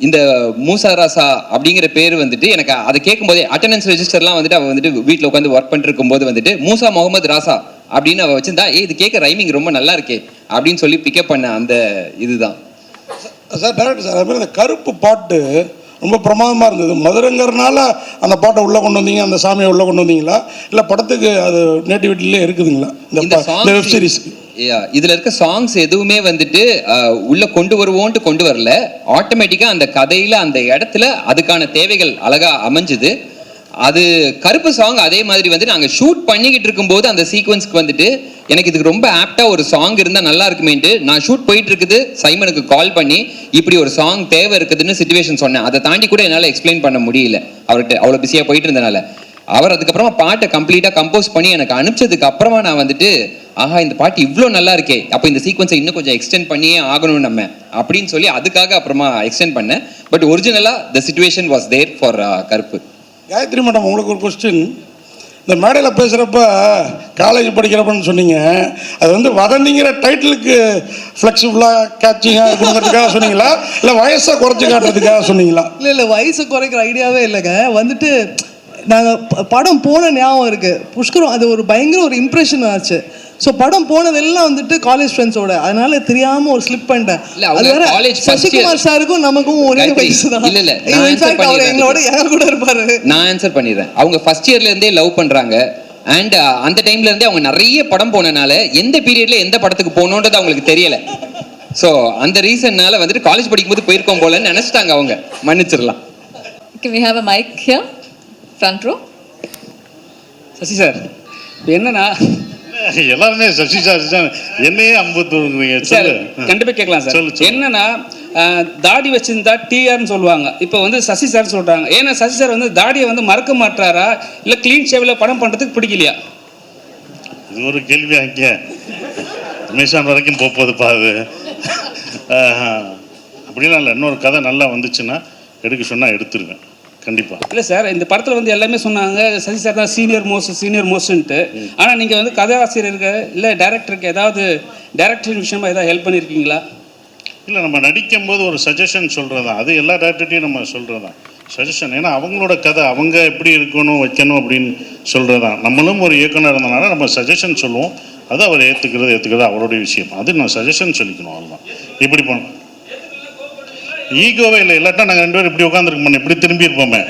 இந்த மூசா ராசா அப்படிங்கிற பேர் வந்துட்டு எனக்கு அதை கேட்கும்போதே அட்டண்டன்ஸ் ரெஜிஸ்டர்லாம் வந்துட்டு அவள் வந்துட்டு வீட்டில் உட்காந்து ஒர்க் பண்ணிட்டு இருக்கும்போது வந்துட்டு மூசா முகமது ராசா அப்படின்னு அவள் வச்சுருந்தா, இது கேட்க ரைமிங் ரொம்ப நல்லா இருக்கே அப்படின்னு சொல்லி பிக்கப் பண்ண அந்த இதுதான். சார் டேரக்டர் சார், அது மாதிரி இந்த கருப்பு பாட்டு ரொம்ப பிரமாதமாக இருந்தது. மதுரைங்கிறனால அந்த பாட்டை உள்ளே கொண்டு வந்தீங்க, அந்த சாமியை உள்ளே கொண்டு வந்தீங்களா, இல்லை படத்துக்கு அது நேட்டிவிட்டிலே இருக்குதுங்களா இந்த வெப் சீரிஸ்க்கு? இதில் இருக்க சாங்ஸ் எதுவுமே வந்துட்டு உள்ளே கொண்டு வருவோன்ட்டு கொண்டு வரல. ஆட்டோமேட்டிக்காக அந்த கதையில் அந்த இடத்துல அதுக்கான தேவைகள் அழகாக அமைஞ்சுது. அது கருப்பு சாங் அதே மாதிரி வந்து நாங்கள் ஷூட் பண்ணிக்கிட்டு இருக்கும்போது அந்த சீக்வன்ஸ்க்கு வந்துட்டு எனக்கு இதுக்கு ரொம்ப ஆப்டாக ஒரு சாங் இருந்தால் நல்லா இருக்குமேன்ட்டு நான் ஷூட் போயிட்டு இருக்குது சைமனுக்கு கால் பண்ணி இப்படி ஒரு சாங் தேவை இருக்குதுன்னு சிச்சுவேஷன் சொன்னேன். அதை தாண்டி கூட என்னால் எக்ஸ்பிளைன் பண்ண முடியல அவர்கிட்ட, அவ்வளோ பிஸியாக போயிட்டு இருந்தனால. அவர் அதுக்கப்புறமா பாட்டை கம்ப்ளீட்டாக கம்போஸ் பண்ணி எனக்கு அனுப்பிச்சதுக்கு அப்புறமா நான் வந்துட்டு ஆஹா இந்த பாட்டு இவ்வளோ நல்லா இருக்கே, அப்போ இந்த சீக்வன்ஸை இன்னும் கொஞ்சம் எக்ஸ்டெண்ட் பண்ணியே ஆகணும் நம்ம அப்படின்னு சொல்லி அதுக்காக அப்புறமா எக்ஸ்டெண்ட் பண்ணேன். பட் ஒரிஜினலாக the situation was there for கருப்பு. காயத்ரி மேடம், உங்களுக்கு ஒரு கொஸ்டின். இந்த மேடையில் பேசுகிறப்ப காலேஜ் படிக்கிறப்பன்னு சொன்னீங்க, அது வந்து வதந்திங்கிற டைட்டிலுக்கு ஃப்ளெக்சிபிளாக கேட்சிங்காக இருக்கணுங்கிறதுக்காக சொன்னீங்களா, இல்லை வயசை குறைச்சி காட்டுறதுக்காக சொன்னீங்களா? இல்லை வயசை குறைக்கிற ஐடியாவே இல்லைங்க. வந்துட்டு நாங்கள் படம் போன ஞாபகம் இருக்குது. புஷ்கரம் அது ஒரு பயங்கர ஒரு இம்ப்ரெஷன் ஆச்சு. ஸோ படம் போனதெல்லாம் வந்துட்டு காலேஜ் ஃப்ரெண்ட்ஸோட, அதனால தெரியாமல் ஒரு ஸ்லிப் பண்ணிட்டேன். அது வேற சசிகுமார் சாருக்கும் நமக்கும் ஒரே வயசு தான். இல்லை அவர் எங்களோட என் கூட இருப்பாரு. நான் ஆன்சர் பண்ணிடுறேன். அவங்க ஃபர்ஸ்ட் இயர்லேருந்தே லவ் பண்ணுறாங்க. அண்ட் அந்த டைம்லேருந்தே அவங்க நிறைய படம் போனனால எந்த பீரியடில் எந்த படத்துக்கு போகணுன்றது அவங்களுக்கு தெரியலை. ஸோ அந்த ரீசன்னால வந்துட்டு காலேஜ் படிக்கும்போது போயிருக்கோம் போலன்னு நினச்சிட்டாங்க அவங்க. மன்னிச்சிடலாம். Can we have a mic here? Front row. Sasi sir, இப்போ என்னன்னா எல்லாருமே சசி சார் என்னையே அம்புத்துறீங்க. சார் கண்டிப்பாக கேட்கலாம் சார். என்னன்னா தாடி வச்சிருந்தா டிஆர்னு சொல்லுவாங்க, இப்போ வந்து சசி சார் சொல்கிறாங்க. ஏன்னா சசி சார் வந்து தாடியை வந்து மறக்க மாட்டாரா, இல்லை க்ளீன் ஷேவில் படம் பண்ணுறதுக்கு பிடிக்கலையா? இது ஒரு கேள்வி. அங்கே அமேசான் வரைக்கும் போகுதுப்பா அது. அப்படிலாம் இல்லை. இன்னொரு கதை நல்லா வந்துச்சுன்னா எடுக்க சொன்னால் எடுத்துருவேன் கண்டிப்பாக. இல்லை சார், இந்த படத்தில் வந்து எல்லாமே சொன்னாங்க சசி சார் தான் சீனியர் மோஸ்ட்ன்ட்டு. ஆனால் நீங்கள் வந்து கதாசிரியருக்கு இல்லை டைரக்டருக்கு ஏதாவது டைரக்டர் விஷயமா ஏதாவது ஹெல்ப் பண்ணியிருக்கீங்களா? இல்லை, நம்ம நடிக்கும் போது ஒரு சஜஷன் சொல்கிறதா, அது எல்லா டேரக்டர்ட்டையும் நம்ம சொல்கிறதா சஜஷன். ஏன்னா அவங்களோட கதை அவங்க எப்படி இருக்கணும் வைக்கணும் அப்படின்னு சொல்கிறதா. நம்மளும் ஒரு இயக்குனர் இருந்தனால நம்ம சஜஷன் சொல்லுவோம். அது அவர் ஏற்றுக்கிறது அவருடைய விஷயம். அது நான் சஜஷன் சொல்லிக்கணும், அவ்வளோதான். இப்படி பண்ண ஈகோவே இல்லை. இல்லாட்டா நாங்கள் 2 பேரும் இப்படி உட்காந்துருக்க மாட்டோம், இப்படி திரும்பி இருப்போமே.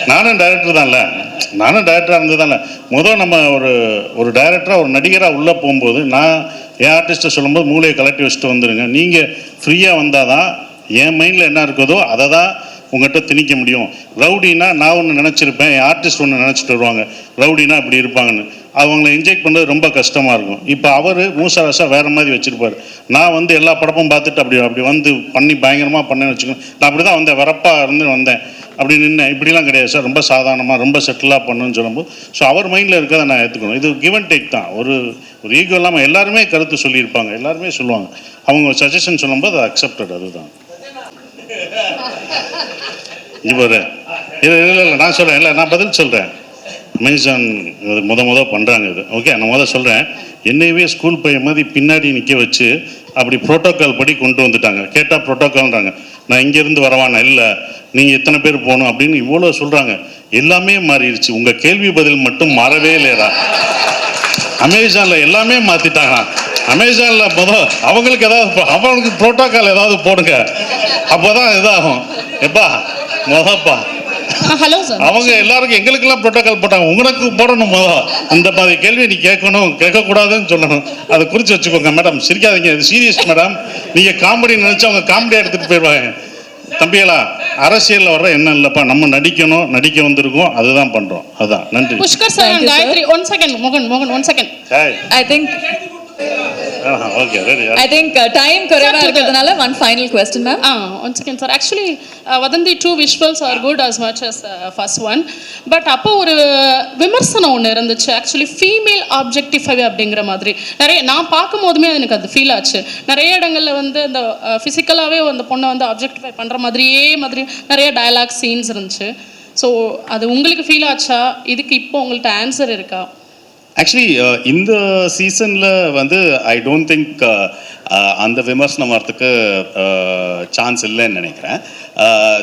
நானும் டைரக்டர் தான்ல, நானும் டைரக்டராக இருந்ததான்ல. முதல் நம்ம ஒரு டைரக்டராக ஒரு நடிகராக உள்ளே போகும்போது நான் என் ஆர்டிஸ்ட்டை சொல்லும்போது மூளையை கலட்டி வச்சுட்டு வந்துடுங்க. நீங்கள் ஃப்ரீயாக வந்தால் தான் என் மைண்டில் என்ன இருக்குதோ அதை தான் உங்கள்கிட்ட திணிக்க முடியும். ரவுடினா நான் ஒன்று நினச்சிருப்பேன், என் ஆர்டிஸ்ட் ஒன்று நினச்சிட்டு வருவாங்க ரவுடினா இப்படி இருப்பாங்கன்னு. அவங்கள இன்ஜெக்ட் பண்ணுறது ரொம்ப கஷ்டமாக இருக்கும். இப்போ அவர் மூசாராசாக வேறு மாதிரி வச்சுருப்பார். நான் வந்து எல்லா படமும் பார்த்துட்டு அப்படி வந்து பண்ணி பயங்கரமாக பண்ணேன்னு வச்சுக்கோங்க. நான் அப்படி தான் வந்தேன், வரப்பாக இருந்து வந்தேன், அப்படி நின்னேன். இப்படிலாம் கிடையாது சார், ரொம்ப சாதாரணமாக ரொம்ப செட்டிலாக பண்ணுன்னு சொல்லும்போது ஸோ அவர் மைண்டில் இருக்கிறத நான் ஏற்றுக்கணும். இது கிவ் அண்ட் டேக் தான். ஒரு ஈகோ இல்லாமல் எல்லாருமே கருத்து சொல்லியிருப்பாங்க, எல்லாருமே சொல்லுவாங்க. அவங்க சஜஷன் சொல்லும்போது அது அக்செப்டட். அதுதான் இவர். இல்லை நான் சொல்கிறேன், இல்லை நான் பதில் சொல்கிறேன். அமேசான் இது முத பண்ணுறாங்க இது. ஓகே, நான் சொல்கிறேன். என்னையவே ஸ்கூல் பையன் மாதிரி பின்னாடி நிற்க வச்சு அப்படி ப்ரோட்டோக்கால் படி கொண்டு வந்துட்டாங்க. கேட்டால் ப்ரோட்டோக்கால்ன்றாங்க. நான் இங்கேருந்து வரவானா, இல்லை நீங்கள் எத்தனை பேர் போகணும் அப்படின்னு இவ்வளோ சொல்கிறாங்க. எல்லாமே மாறிடுச்சு. உங்கள் கேள்வி பதில் மட்டும் மாறவே இல்லையா? அமேசானில் எல்லாமே மாற்றிட்டாங்க. அமேசானில் அவங்களுக்கு அவங்களுக்கு ப்ரோட்டோக்கால் ஏதாவது போடுங்க, அப்போ தான் இதாகும். எப்பா முதப்பா ஹலோ சார், அவங்க எல்லாருக்கும் எங்களுக்கெல்லாம் ப்ரோட்டோக்கால் போட்டாங்க, உங்களுக்கு போடணும். இந்த மாதிரி கேள்வி நீ கேட்கணும், கேட்கக்கூடாதுன்னு சொல்லணும். அதை குறித்து வச்சுக்கோங்க மேடம். சிரிக்காதீங்க, இது சீரியஸ் மேடம். நீங்கள் காமெடி நினச்சி அவங்க காமெடியாக எடுத்துகிட்டு போயிடுவாங்க. தம்பிகளா, அரசியலில் வர்ற என்ன இல்லைப்பா, நம்ம நடிக்கணும், நடிக்க வந்திருக்கோம், அதுதான் பண்ணுறோம். அதுதான். நன்றி. Pushkar sir and Gayatri, 1 second. மோகன் 1 second. I think okay, ready. I think time குறைவா இருக்கிறதுனால one final question ma'am. 1 second sir. Actually Vadanthi 2 visuals are good as much as first one, but அப்போ ஒரு விமர்சனம் ஒன்று இருந்துச்சு. ஆக்சுவலி ஃபீமேல் ஆப்ஜெக்டிஃபை அப்படிங்கிற மாதிரி நிறைய நான் பார்க்கும் போதுமே எனக்கு அது ஃபீல் ஆச்சு. நிறைய இடங்களில் வந்து அந்த ஃபிசிக்கலாகவே அந்த பொண்ணை வந்து ஆப்ஜெக்டிஃபை பண்ணுற மாதிரி நிறைய டயலாக் சீன்ஸ் இருந்துச்சு. ஸோ அது உங்களுக்கு ஃபீல் ஆச்சா? இதுக்கு இப்போ உங்கள்கிட்ட ஆன்சர் இருக்கா? ஆக்சுவலி இந்த சீசனில் வந்து ஐ டோன்ட் திங்க் அந்த விமர்சனம் வரத்துக்கு சான்ஸ் இல்லைன்னு நினைக்கிறேன்.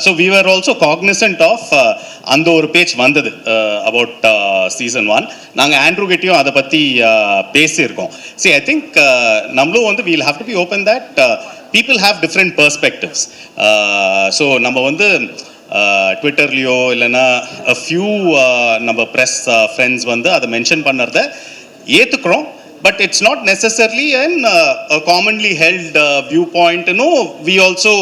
So we are also cognizant of அந்த ஒரு பேஜ் வந்தது அபவுட் சீசன் 1. நாங்கள் ஆண்ட்ரூ கிட்டையும் அதை பற்றி பேசியிருக்கோம். ஐ திங்க் நம்மளும் வந்து we'll have to be open that people have different perspectives. So நம்ம வந்து ட்விட்டர்லேயோ இல்லைன்னா ஃபியூ நம்ம ப்ரெஸ் ஃப்ரெண்ட்ஸ் வந்து அதை மென்ஷன் பண்ணுறத ஏற்றுக்கிறோம். but it's not necessarily a commonly held viewpoint. We also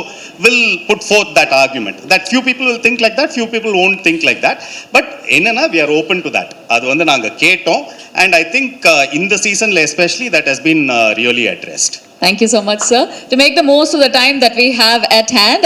will put forth that argument that few people will think like that, few people won't think like that, but enna we are open to that. Adu vandu naanga ketom, and I think in the season especially that has been really addressed. Thank you so much, sir. To make the most of the time that we have at hand,